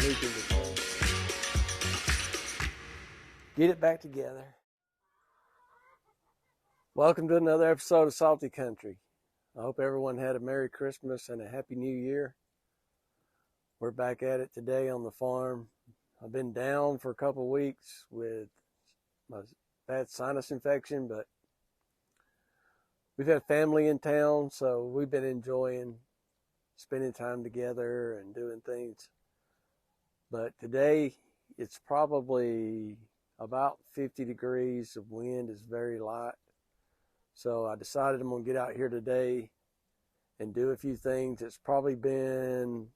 leaking the tank. Get it back together. Welcome to another episode of Salty Country. I hope everyone had a Merry Christmas and a Happy New Year. We're back at it today on the farm. I've been down for a couple of weeks with my bad sinus infection, but we've had family in town, so we've been enjoying spending time together and doing things. But today it's probably about 50 degrees. The wind is very light. So I decided I'm going to get out here today and do a few things. It's probably been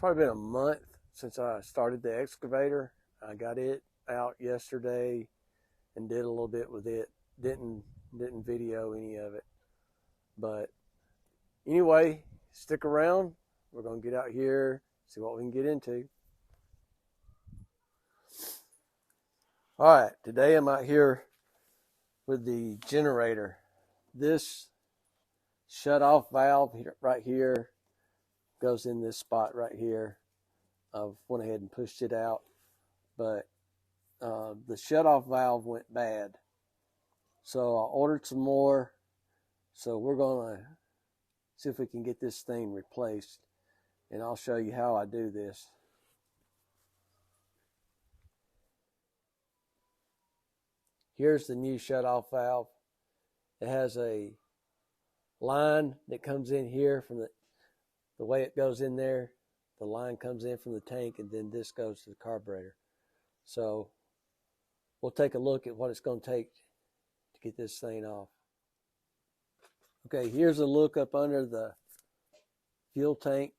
a month since I started the excavator. I got it out yesterday and did a little bit with it. Didn't video any of it. But anyway, stick around. We're going to get out here, see what we can get into. All right, today I'm out here with the generator. This shut-off valve right here goes in this spot right here. I went ahead and pushed it out, but the shut-off valve went bad. So I ordered some more. So we're going to see if we can get this thing replaced, and I'll show you how I do this. Here's the new shut-off valve. It has a line that comes in here from the way it goes in there. The line comes in from the tank, and then this goes to the carburetor. So we'll take a look at what it's going to take to get this thing off. Okay, here's a look up under the fuel tank.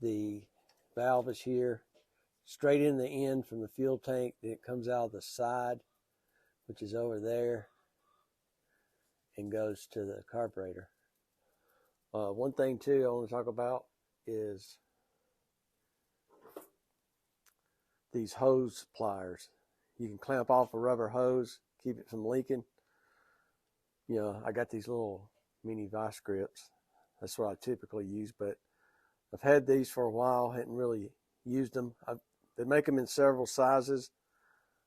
The valve is here, straight in the end from the fuel tank. Then it comes out of the side, which is over there, and goes to the carburetor. One thing too I want to talk about is these hose pliers. You can clamp off a rubber hose, keep it from leaking. You know, I got these little mini vice grips. That's what I typically use, but I've had these for a while, hadn't really used them. They make them in several sizes.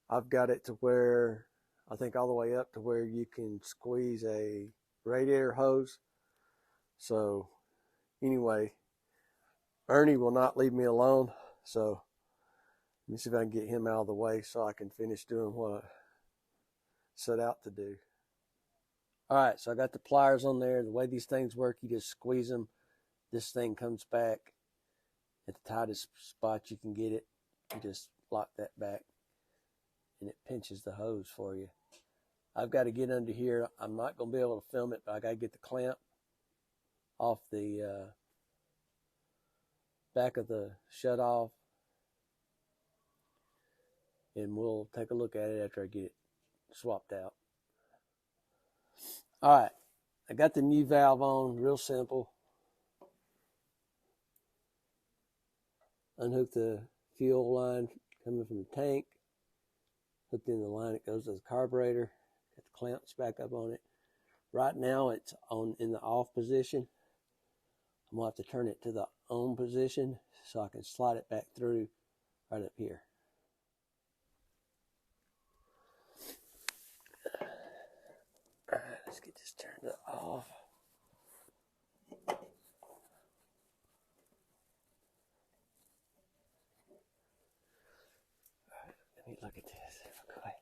I've got it to where, I think all the way up to where you can squeeze a radiator hose. So anyway, Ernie will not leave me alone. So let me see if I can get him out of the way so I can finish doing what I set out to do. All right, so I got the pliers on there. The way these things work, you just squeeze them. This thing comes back at the tightest spot you can get it. You just lock that back, and it pinches the hose for you. I've got to get under here. I'm not going to be able to film it, but I got to get the clamp off the back of the shut-off, and we'll take a look at it after I get it swapped out. All right, I got the new valve on, real simple. Unhook the fuel line coming from the tank. Hooked in the line, it goes to the carburetor. Got the clamps back up on it. Right now it's in the off position. I'm going to have to turn it to the on position so I can slide it back through right up here. All right, let's get this turned off. Let me look at this real quick.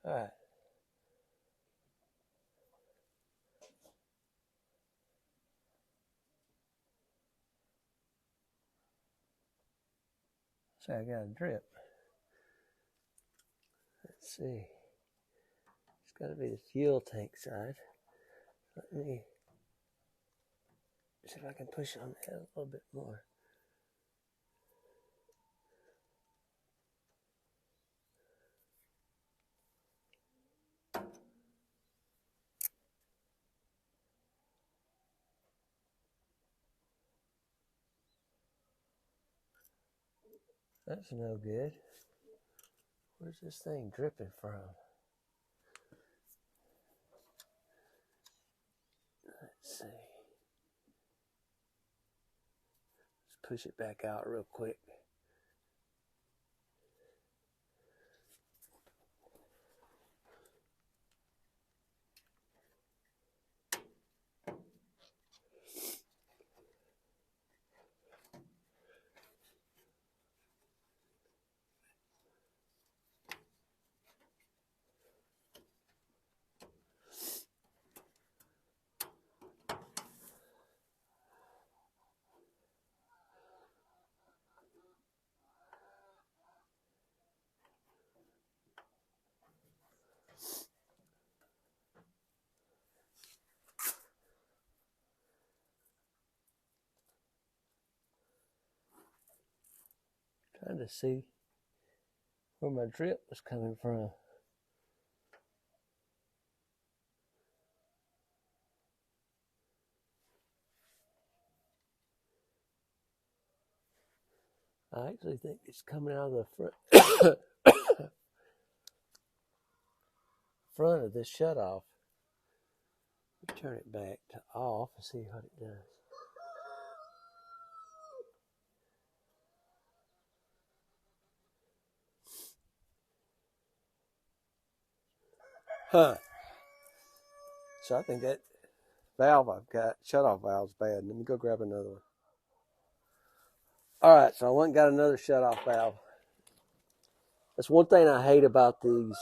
All right. So I got a drip. Let's see. It's got to be the fuel tank side. Let me see if I can push on that a little bit more. That's no good. Where's this thing dripping from? Let's see. Let's push it back out real quick. Trying to see where my drip was coming from. I actually think it's coming out of the front of this shutoff. Turn it back to off and see what it does. Huh. So I think that valve I've got, shutoff valve's bad. Let me go grab another one. All right, so I went and got another shutoff valve. That's one thing I hate about these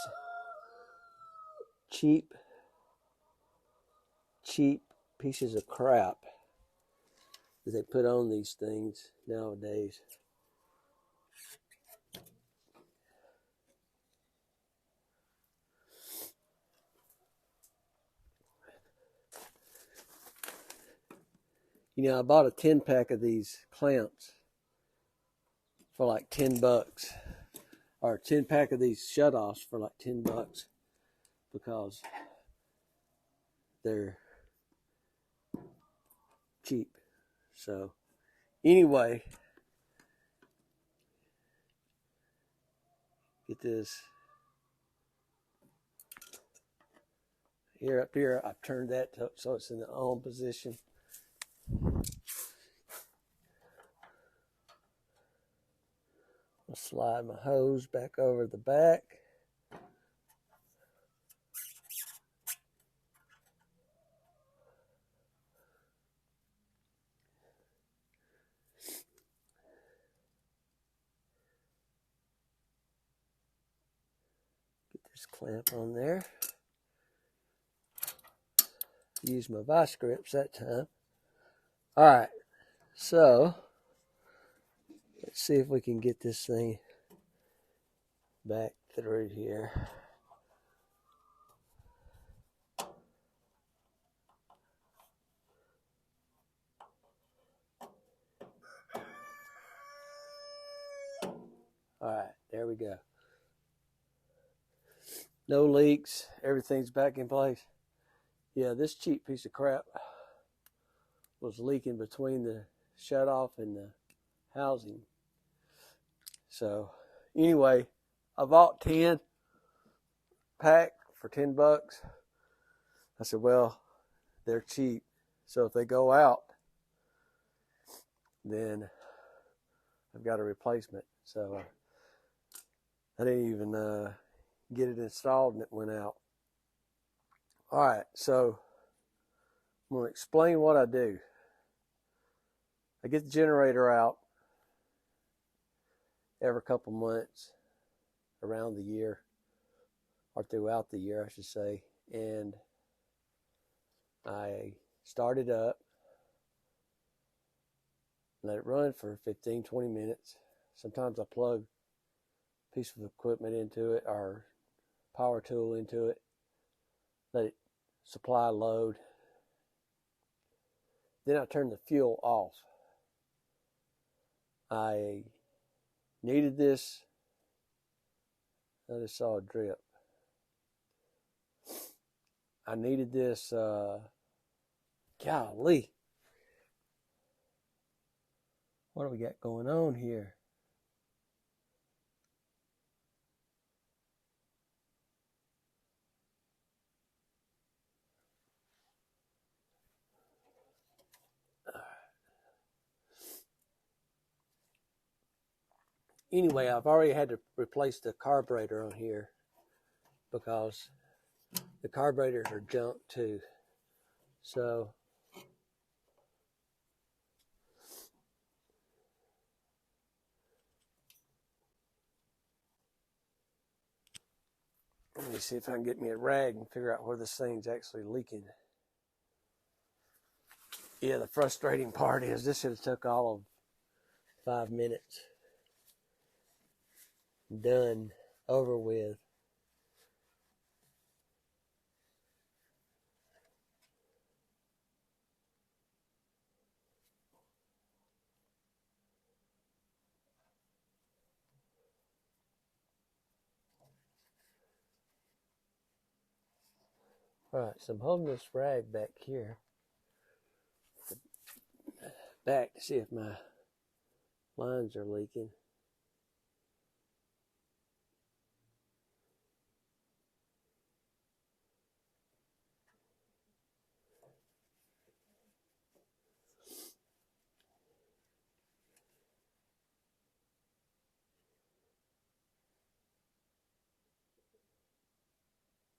cheap pieces of crap that they put on these things nowadays. You know, I bought a 10-pack of these clamps for like $10, or a 10-pack of these shutoffs for like $10 because they're cheap. So anyway, get this here up here. I've turned that so it's in the on position. I'll slide my hose back over the back. Get this clamp on there. Use my vice grips that time. All right, so let's see if we can get this thing back through here. All right, there we go. No leaks, everything's back in place. Yeah, this cheap piece of crap was leaking between the shutoff and the housing. So anyway, I bought 10 pack for $10. I said, well, they're cheap, so if they go out, then I've got a replacement. So I didn't even get it installed and it went out. All right, so I'm going to explain what I do. I get the generator out every couple months around the year, or throughout the year, I should say, and I start it up, let it run for 15-20 minutes. Sometimes I plug a piece of equipment into it or power tool into it, let it supply load. Then I turn the fuel off. I needed this. I just saw a drip. I needed this, golly. What do we got going on here? anyway, I've already had to replace the carburetor on here because the carburetors are junk too. So let me see if I can get me a rag and figure out where this thing's actually leaking. Yeah, the frustrating part is this should have took all of 5 minutes. Done, over with. All right, so I'm holding this rag back here, back to see if my lines are leaking.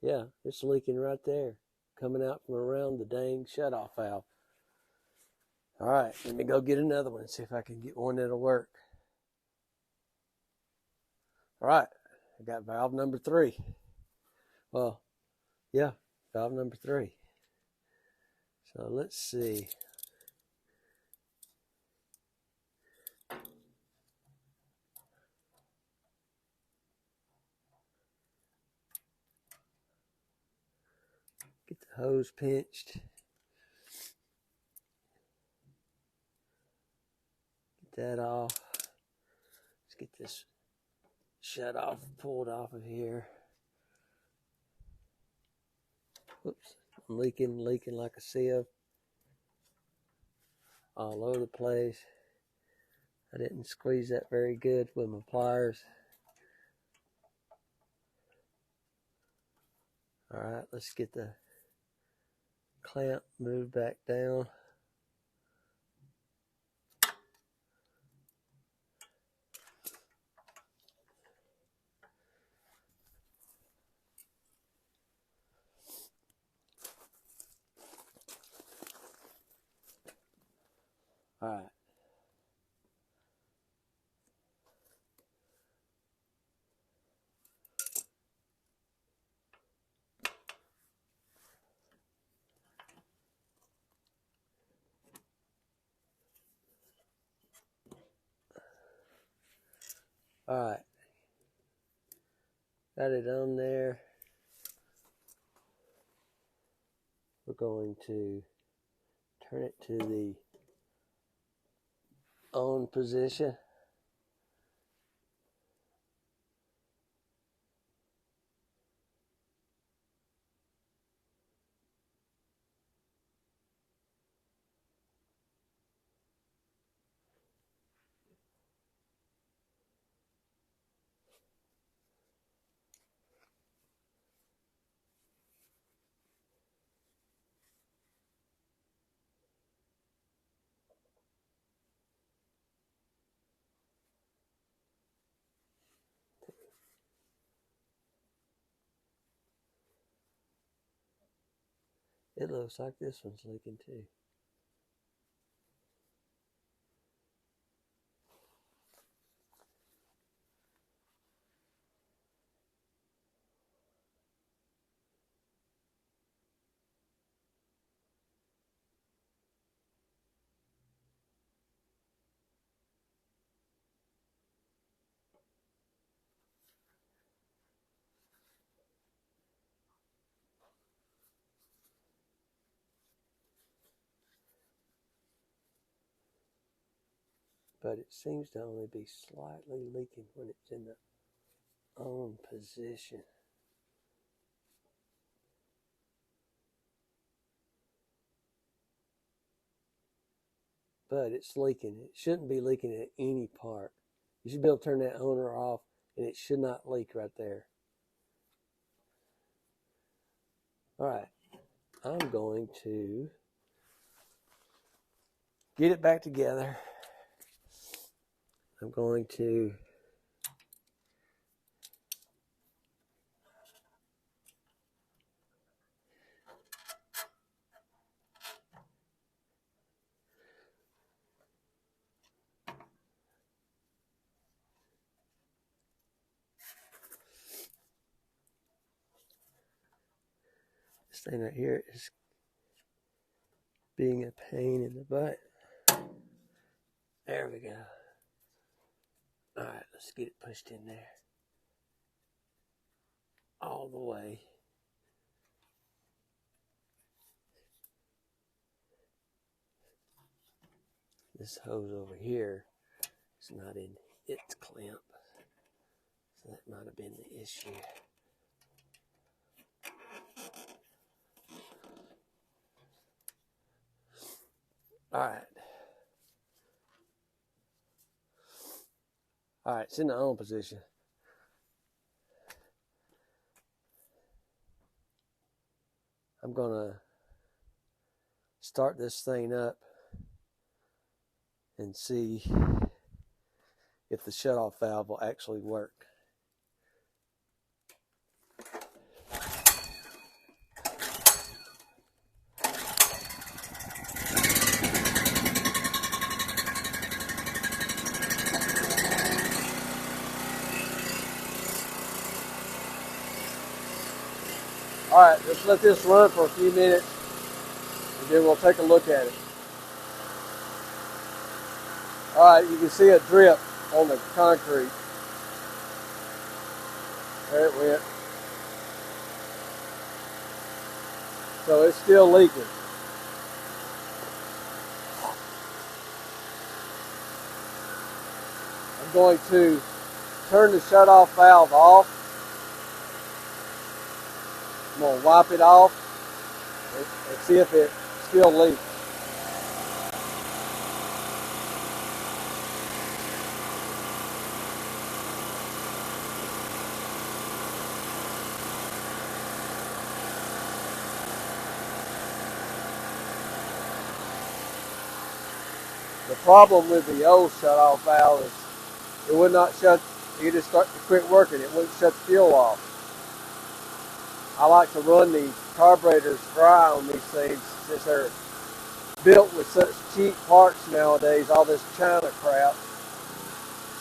Yeah, it's leaking right there, coming out from around the dang shutoff valve. All right, let me go get another one and see if I can get one that'll work. All right, I got valve number 3. Well, yeah, valve number 3. So let's see. Get the hose pinched. Get that off. Let's get this shut off, pulled off of here. Whoops, I'm leaking like a sieve all over the place. I didn't squeeze that very good with my pliers. All right, let's get the clamp moved back down. All right. All right. Got it on there. We're going to turn it to the on position. It looks like this one's leaking too. But it seems to only be slightly leaking when it's in the on position. But it's leaking. It shouldn't be leaking at any part. You should be able to turn that on or off, and it should not leak right there. All right, I'm going to get it back together. I'm going to thing right here is being a pain in the butt. There we go. All right, let's get it pushed in there. All the way. This hose over here is not in its clamp. So that might have been the issue. Alright. Alright, it's in the on position. I'm gonna start this thing up and see if the shutoff valve will actually work. Alright, let's let this run for a few minutes and then we'll take a look at it. Alright, you can see a drip on the concrete. There it went. So it's still leaking. I'm going to turn the shutoff valve off. I'm going to wipe it off and see if it still leaks. The problem with the old shutoff valve is it would not shut, you just start to quit working, it wouldn't shut the fuel off. I like to run the carburetors dry on these things since they're built with such cheap parts nowadays, all this China crap.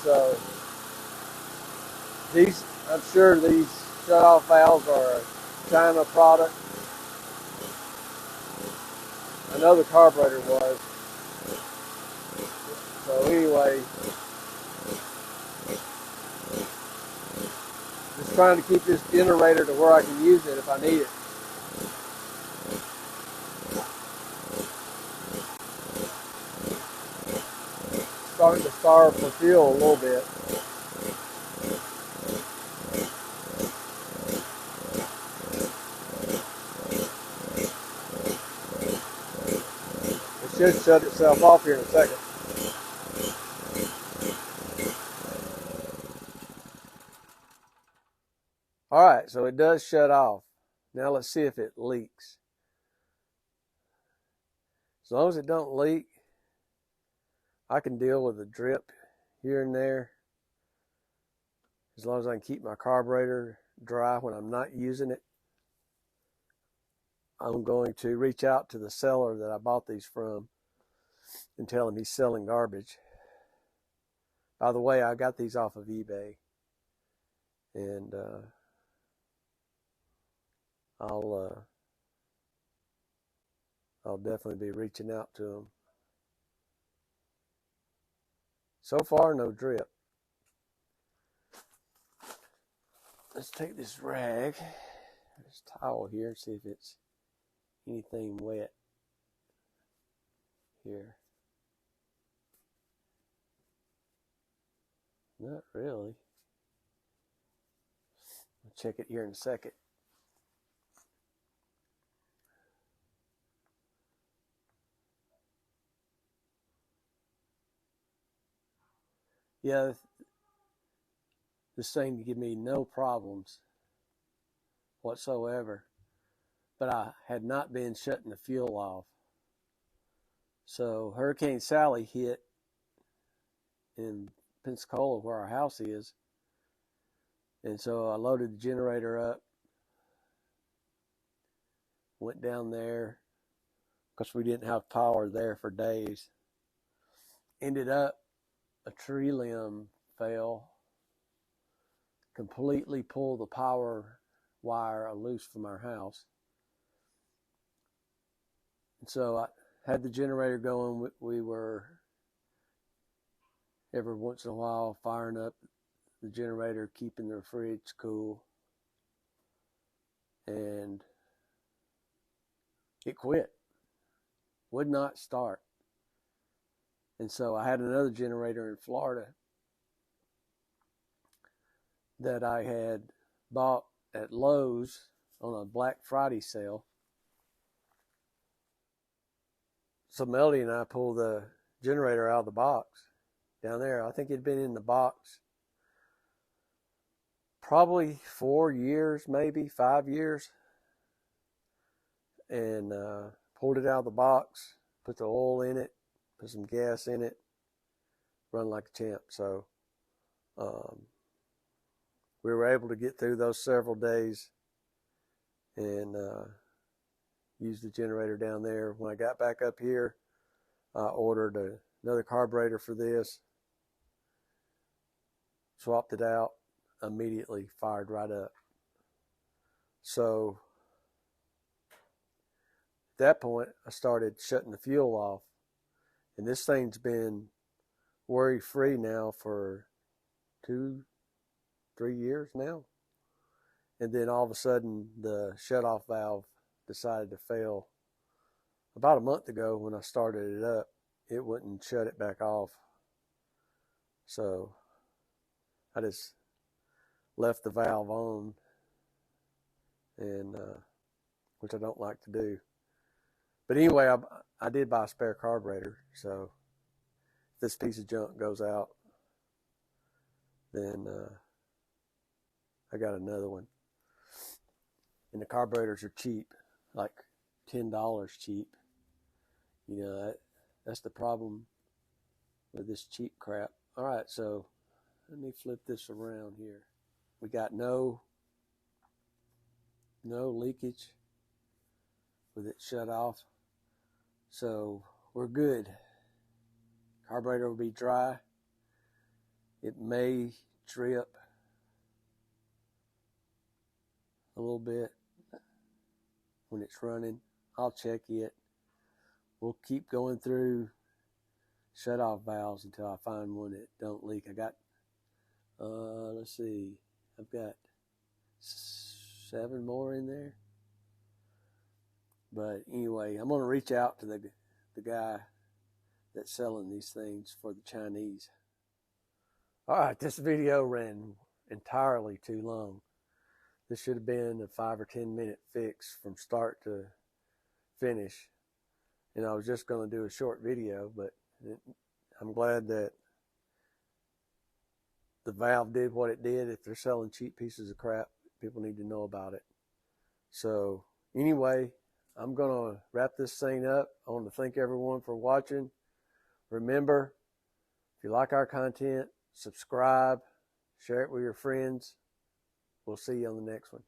So these, I'm sure these shutoff valves are a China product. I know the carburetor was. So anyway, just trying to keep this generator to where I can use it if I need it. Starting to starve for fuel a little bit. It should shut itself off here in a second. Alright, so it does shut off. Now let's see if it leaks. As long as it don't leak, I can deal with a drip here and there. As long as I can keep my carburetor dry when I'm not using it. I'm going to reach out to the seller that I bought these from and tell him he's selling garbage. By the way, I got these off of eBay. And I'll definitely be reaching out to him. So far, no drip. Let's take this rag, this towel here, and see if it's anything wet here. Not really. I'll check it here in a second. Yeah, this thing to give me no problems whatsoever, but I had not been shutting the fuel off. So Hurricane Sally hit in Pensacola where our house is, and so I loaded the generator up, went down there because we didn't have power there for days. Ended up a tree limb fell, completely pulled the power wire loose from our house. So I had the generator going. We were every once in a while firing up the generator, keeping the fridge cool, and it quit, would not start. And so I had another generator in Florida that I had bought at Lowe's on a Black Friday sale. So Melody and I pulled the generator out of the box down there. I think it'd been in the box probably 4 years, maybe 5 years. And pulled it out of the box, put the oil in it, put some gas in it, run like a champ. So we were able to get through those several days and use the generator down there. When I got back up here, I ordered another carburetor for this, swapped it out, immediately fired right up. So at that point, I started shutting the fuel off, and this thing's been worry-free now for 2-3 years now. And then all of a sudden, the shutoff valve decided to fail. About a month ago, when I started it up, it wouldn't shut it back off. So I just left the valve on, and which I don't like to do. But anyway, I did buy a spare carburetor, so if this piece of junk goes out, then I got another one. And the carburetors are cheap, like $10 cheap. You know, that's the problem with this cheap crap. All right, so let me flip this around here. We got no leakage with it shut off. So we're good. Carburetor will be dry. It may drip a little bit when it's running. I'll check it. We'll keep going through shut-off valves until I find one that don't leak. I got, let's see, I've got 7 more in there. But anyway, I'm going to reach out to the guy that's selling these things for the Chinese. All right, this video ran entirely too long. This should have been a 5 or 10 minute fix from start to finish. And I was just going to do a short video, but I'm glad that the valve did what it did. If they're selling cheap pieces of crap, people need to know about it. So anyway, I'm going to wrap this thing up. I want to thank everyone for watching. Remember, if you like our content, subscribe, share it with your friends. We'll see you on the next one.